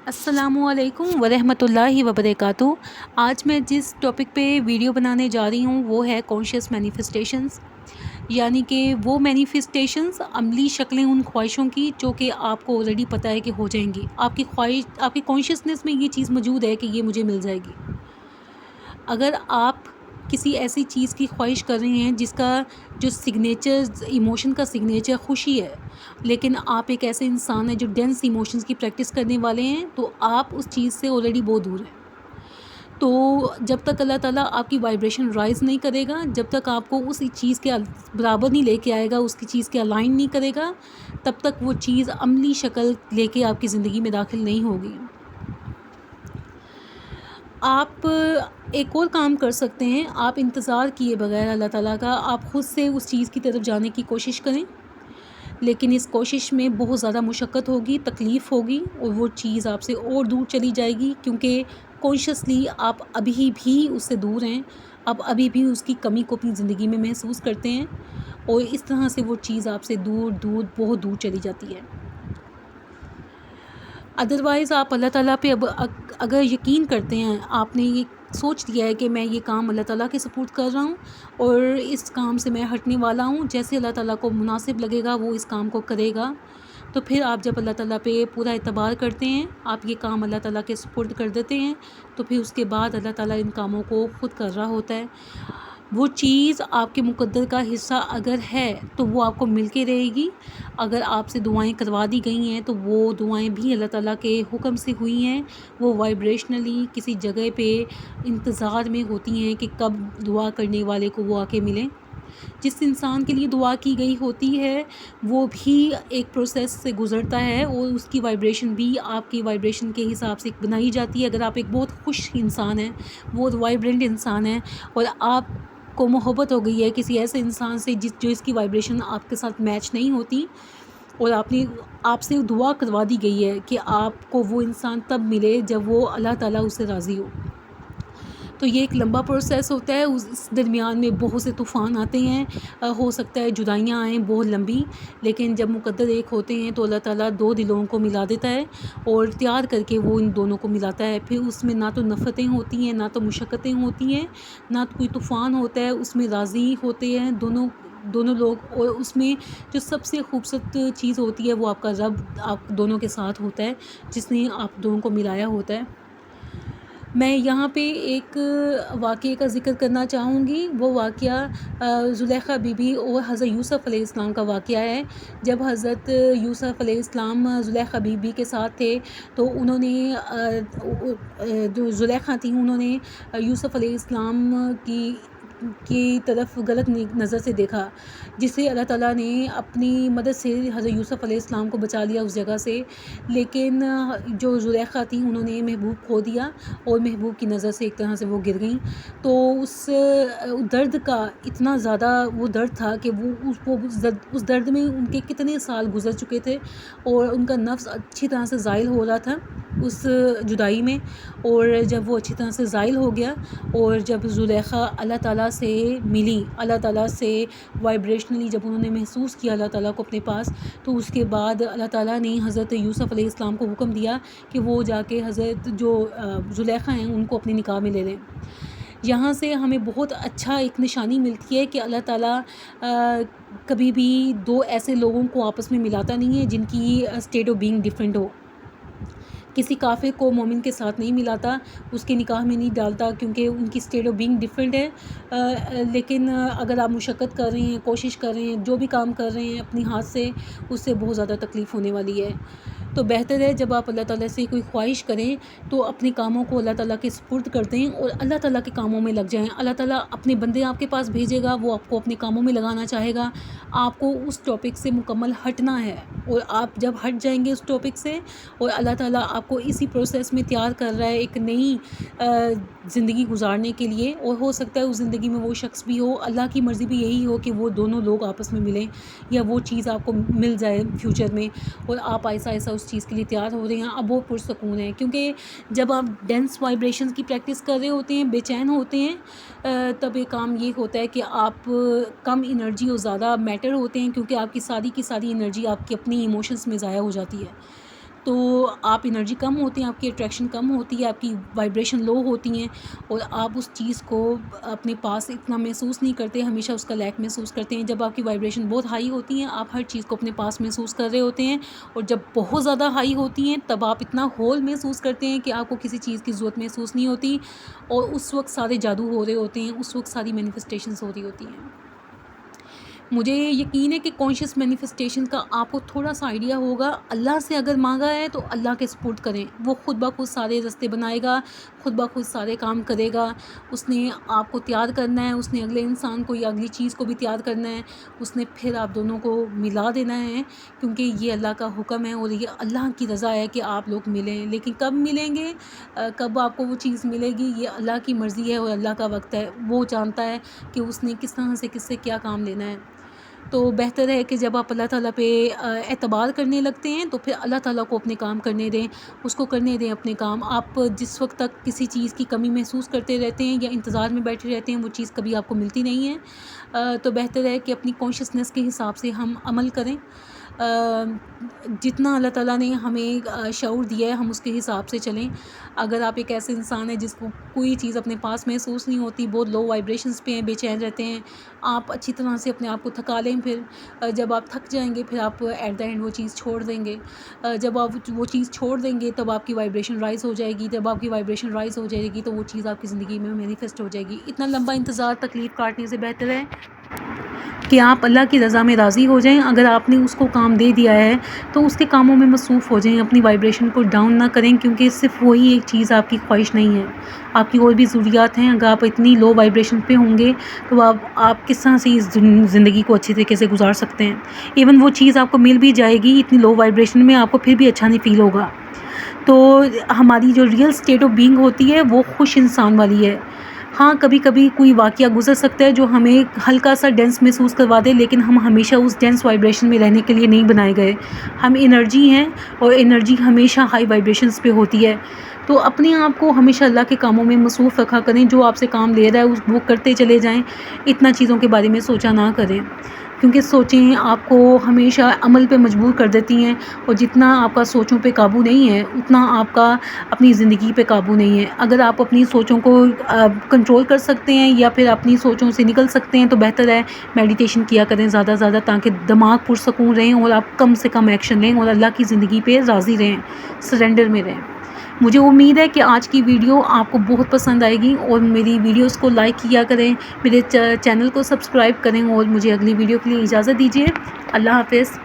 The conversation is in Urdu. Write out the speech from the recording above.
السلام علیکم ورحمۃ اللہ وبرکاتہ۔ آج میں جس ٹاپک پہ ویڈیو بنانے جا رہی ہوں وہ ہے کانشیس مینیفیسٹیشنز، یعنی کہ وہ مینیفیسٹیشنز عملی شکلیں ان خواہشوں کی جو کہ آپ کو آلریڈی پتہ ہے کہ ہو جائیں گی۔ آپ کی خواہش، آپ کی کانشیسنس میں یہ چیز موجود ہے کہ یہ مجھے مل جائے گی۔ اگر آپ کسی ایسی چیز کی خواہش کر رہے ہیں جس کا جو سگنیچر، ایموشن کا سگنیچر خوشی ہے، لیکن آپ ایک ایسے انسان ہیں جو ڈینس ایموشنز کی پریکٹس کرنے والے ہیں، تو آپ اس چیز سے آلریڈی بہت دور ہیں۔ تو جب تک اللہ تعالیٰ آپ کی وائبریشن رائز نہیں کرے گا، جب تک آپ کو اسی چیز کے برابر نہیں لے کے آئے گا، اس کی چیز کے الائن نہیں کرے گا، تب تک وہ چیز عملی شکل لے کے آپ کی زندگی میں داخل نہیں ہوگی۔ آپ ایک اور کام کر سکتے ہیں، آپ انتظار کیے بغیر اللہ تعالیٰ کا آپ خود سے اس چیز کی طرف جانے کی کوشش کریں، لیکن اس کوشش میں بہت زیادہ مشقت ہوگی، تکلیف ہوگی، اور وہ چیز آپ سے اور دور چلی جائے گی، کیونکہ کانشیسلی آپ ابھی بھی اس سے دور ہیں، آپ ابھی بھی اس کی کمی کو اپنی زندگی میں محسوس کرتے ہیں، اور اس طرح سے وہ چیز آپ سے دور دور بہت دور چلی جاتی ہے۔ ادروائز آپ اللہ تعالیٰ پہ اگر یقین کرتے ہیں، آپ نے یہ سوچ لیا ہے کہ میں یہ کام اللہ تعالیٰ کے سپورٹ کر رہا ہوں اور اس کام سے میں ہٹنے والا ہوں، جیسے اللہ تعالیٰ کو مناسب لگے گا وہ اس کام کو کرے گا، تو پھر آپ جب اللہ تعالیٰ پہ پورا اعتبار کرتے ہیں، آپ یہ کام اللہ تعالیٰ کے سپورٹ کر دیتے ہیں، تو پھر اس کے بعد اللہ تعالیٰ ان کاموں کو خود کر رہا ہوتا ہے۔ وہ چیز آپ کے مقدر کا حصہ اگر ہے تو وہ آپ کو مل کے رہے گی۔ اگر آپ سے دعائیں کروا دی گئی ہیں تو وہ دعائیں بھی اللہ تعالیٰ کے حکم سے ہوئی ہیں، وہ وائبریشنلی کسی جگہ پہ انتظار میں ہوتی ہیں کہ کب دعا کرنے والے کو وہ آ کے ملیں۔ جس انسان کے لیے دعا کی گئی ہوتی ہے وہ بھی ایک پروسیس سے گزرتا ہے، اور اس کی وائبریشن بھی آپ کی وائبریشن کے حساب سے بنائی جاتی ہے۔ اگر آپ ایک بہت خوش انسان ہیں، بہت وائبرنٹ انسان ہیں، اور آپ کو محبت ہو گئی ہے کسی ایسے انسان سے جو اس کی وائبریشن آپ کے ساتھ میچ نہیں ہوتی، اور آپ سے دعا کروا دی گئی ہے کہ آپ کو وہ انسان تب ملے جب وہ اللہ تعالیٰ اس سے راضی ہو، تو یہ ایک لمبا پروسیس ہوتا ہے۔ اس درمیان میں بہت سے طوفان آتے ہیں، ہو سکتا ہے جدائیاں آئیں بہت لمبی، لیکن جب مقدر ایک ہوتے ہیں تو اللہ تعالیٰ دو دلوں کو ملا دیتا ہے، اور تیار کر کے وہ ان دونوں کو ملاتا ہے۔ پھر اس میں نہ تو نفرتیں ہوتی ہیں، نہ تو مشقتیں ہوتی ہیں، نہ کوئی طوفان ہوتا ہے، اس میں راضی ہوتے ہیں دونوں لوگ، اور اس میں جو سب سے خوبصورت چیز ہوتی ہے وہ آپ کا رب آپ دونوں کے ساتھ ہوتا ہے، جس نے آپ دونوں کو ملایا ہوتا ہے۔ میں یہاں پہ ایک واقعے کا ذکر کرنا چاہوں گی۔ وہ واقعہ زلیخا بی بی اور حضرت یوسف علیہ السلام کا واقعہ ہے۔ جب حضرت یوسف علیہ السلام زلیخا بی بی کے ساتھ تھے تو انہوں نے جو زلیخا تھیں انہوں نے یوسف علیہ السلام کی طرف غلط نظر سے دیکھا، جسے اللہ تعالیٰ نے اپنی مدد سے حضرت یوسف علیہ السلام کو بچا لیا اس جگہ سے، لیکن جو زلیخا تھیں انہوں نے محبوب کھو دیا، اور محبوب کی نظر سے ایک طرح سے وہ گر گئیں۔ تو اس درد کا اتنا زیادہ وہ درد تھا کہ وہ اس درد میں ان کے کتنے سال گزر چکے تھے، اور ان کا نفس اچھی طرح سے زائل ہو رہا تھا اس جدائی میں، اور جب وہ اچھی طرح سے زائل ہو گیا، اور جب زلیخا اللہ تعالیٰ سے ملی، اللہ تعالیٰ سے وائبریشنلی جب انہوں نے محسوس کیا اللہ تعالیٰ کو اپنے پاس، تو اس کے بعد اللہ تعالیٰ نے حضرت یوسف علیہ السلام کو حکم دیا کہ وہ جا کے حضرت جو زلیخا ہیں ان کو اپنے نکاح میں لے لیں۔ یہاں سے ہمیں بہت اچھا ایک نشانی ملتی ہے کہ اللہ تعالیٰ کبھی بھی دو ایسے لوگوں کو آپس میں ملاتا نہیں ہے جن کی اسٹیٹ آف بینگ ڈفرینٹ ہو۔ کسی کافر کو مومن کے ساتھ نہیں ملاتا، اس کے نکاح میں نہیں ڈالتا، کیونکہ ان کی اسٹیٹ آف بینگ ڈفرینٹ ہے۔ لیکن اگر آپ مشقت کر رہے ہیں، کوشش کر رہے ہیں، جو بھی کام کر رہے ہیں اپنی ہاتھ سے، اس سے بہت زیادہ تکلیف ہونے والی ہے۔ تو بہتر ہے جب آپ اللہ تعالیٰ سے کوئی خواہش کریں تو اپنے کاموں کو اللہ تعالیٰ کے سپرد کر دیں اور اللہ تعالیٰ کے کاموں میں لگ جائیں۔ اللہ تعالیٰ اپنے بندے آپ کے پاس بھیجے گا، وہ آپ کو اپنے کاموں میں لگانا چاہے گا۔ آپ کو اس ٹاپک سے مکمل ہٹنا ہے، اور آپ جب ہٹ جائیں گے اس ٹاپک سے، اور اللہ تعالیٰ آپ کو اسی پروسیس میں تیار کر رہا ہے ایک نئی زندگی گزارنے کے لیے، اور ہو سکتا ہے اس زندگی میں وہ شخص بھی ہو، اللہ کی مرضی بھی یہی ہو کہ وہ دونوں لوگ آپس میں ملیں، یا وہ چیز آپ کو مل جائے فیوچر میں، اور آپ ایسا اس چیز کے لیے تیار ہو رہے ہیں، اب وہ پرسکون ہیں۔ کیونکہ جب آپ ڈینس وائبریشنز کی پریکٹس کر رہے ہوتے ہیں، بے چین ہوتے ہیں، تب ایک کام یہ ہوتا ہے کہ آپ کم انرجی اور زیادہ میٹر ہوتے ہیں، کیونکہ آپ کی ساری انرجی آپ کی اپنی ایموشنز میں ضائع ہو جاتی ہے۔ تو آپ انرجی کم ہوتی ہیں، آپ کی اٹریکشن کم ہوتی ہے، آپ کی وائبریشن لو ہوتی ہیں اور آپ اس چیز کو اپنے پاس اتنا محسوس نہیں کرتے، ہمیشہ اس کا لیک محسوس کرتے ہیں۔ جب آپ کی وائبریشن بہت ہائی ہوتی ہیں آپ ہر چیز کو اپنے پاس محسوس کر رہے ہوتے ہیں، اور جب بہت زیادہ ہائی ہوتی ہیں تب آپ اتنا ہول محسوس کرتے ہیں کہ آپ کو کسی چیز کی ضرورت محسوس نہیں ہوتی، اور اس وقت سارے جادو ہو رہے ہوتے ہیں، اس وقت ساری مینیفیسٹیشنز ہو رہی ہوتی ہیں۔ مجھے یقین ہے کہ کانشیس مینیفیسٹیشن کا آپ کو تھوڑا سا آئیڈیا ہوگا۔ اللہ سے اگر مانگا ہے تو اللہ کے سپورٹ کریں، وہ خود بخود سارے راستے بنائے گا، خود بخود سارے کام کرے گا۔ اس نے آپ کو تیار کرنا ہے، اس نے اگلے انسان کو یا اگلی چیز کو بھی تیار کرنا ہے، اس نے پھر آپ دونوں کو ملا دینا ہے، کیونکہ یہ اللہ کا حکم ہے اور یہ اللہ کی رضا ہے کہ آپ لوگ ملیں۔ لیکن کب ملیں گے، کب آپ کو وہ چیز ملے گی، یہ اللہ کی مرضی ہے اور اللہ کا وقت ہے، وہ جانتا ہے کہ اس نے کس طرح سے کس سے کیا کام لینا ہے۔ تو بہتر ہے کہ جب آپ اللہ تعالیٰ پہ اعتبار کرنے لگتے ہیں تو پھر اللہ تعالیٰ کو اپنے کام کرنے دیں، اس کو کرنے دیں اپنے کام۔ آپ جس وقت تک کسی چیز کی کمی محسوس کرتے رہتے ہیں یا انتظار میں بیٹھے رہتے ہیں وہ چیز کبھی آپ کو ملتی نہیں ہے۔ تو بہتر ہے کہ اپنی کانشیسنس کے حساب سے ہم عمل کریں، جتنا اللہ تعالیٰ نے ہمیں شعور دیا ہے ہم اس کے حساب سے چلیں۔ اگر آپ ایک ایسے انسان ہیں جس کو کوئی چیز اپنے پاس محسوس نہیں ہوتی، بہت لو وائبریشنز پہ ہیں، بے چین رہتے ہیں، آپ اچھی طرح سے اپنے آپ کو تھکا لیں، پھر جب آپ تھک جائیں گے پھر آپ ایٹ دا اینڈ وہ چیز چھوڑ دیں گے۔ جب آپ وہ چیز چھوڑ دیں گے تب آپ کی وائبریشن رائز ہو جائے گی، جب آپ کی وائبریشن رائز ہو جائے گی تو وہ چیز آپ کی زندگی میں مینیفیسٹ ہو جائے گی۔ اتنا لمبا انتظار تکلیف کاٹنے سے بہتر ہے کہ آپ اللہ کی رضا میں راضی ہو جائیں۔ اگر آپ نے اس کو کام دے دیا ہے تو اس کے کاموں میں مصروف ہو جائیں، اپنی وائبریشن کو ڈاؤن نہ کریں، کیونکہ صرف وہی ایک چیز آپ کی خواہش نہیں ہے، آپ کی اور بھی ضروریات ہیں۔ اگر آپ اتنی لو وائبریشن پہ ہوں گے تو آپ کس طرح سے اس زندگی کو اچھی طریقے سے گزار سکتے ہیں۔ ایون وہ چیز آپ کو مل بھی جائے گی اتنی لو وائبریشن میں، آپ کو پھر بھی اچھا نہیں فیل ہوگا۔ تو ہماری جو ریئل اسٹیٹ آف بینگ ہوتی ہے وہ خوش انسان والی ہے۔ ہاں کبھی کبھی کوئی واقعہ گزر سکتا ہے جو ہمیں ہلکا سا ڈینس محسوس کروا دے، لیکن ہم ہمیشہ اس ڈینس وائبریشن میں رہنے کے لیے نہیں بنائے گئے۔ ہم انرجی ہیں اور انرجی ہمیشہ ہائی وائبریشنز پہ ہوتی ہے۔ تو اپنے آپ کو ہمیشہ اللہ کے کاموں میں مصروف رکھا کریں، جو آپ سے کام لے رہا ہے وہ کرتے چلے جائیں، اتنا چیزوں کے بارے میں سوچا نہ کریں، کیونکہ سوچیں آپ کو ہمیشہ عمل پہ مجبور کر دیتی ہیں، اور جتنا آپ کا سوچوں پہ قابو نہیں ہے اتنا آپ کا اپنی زندگی پہ قابو نہیں ہے۔ اگر آپ اپنی سوچوں کو کنٹرول کر سکتے ہیں یا پھر اپنی سوچوں سے نکل سکتے ہیں تو بہتر ہے میڈیٹیشن کیا کریں زیادہ سے زیادہ، تاکہ دماغ پرسکون رہیں اور آپ کم سے کم ایکشن لیں اور اللہ کی زندگی پہ راضی رہیں، سرنڈر میں رہیں۔ مجھے امید ہے کہ آج کی ویڈیو آپ کو بہت پسند آئے گی، اور میری ویڈیوز کو لائک کیا کریں، میرے چینل کو سبسکرائب کریں، اور مجھے اگلی ویڈیو کے لیے اجازت دیجیے۔ اللہ حافظ۔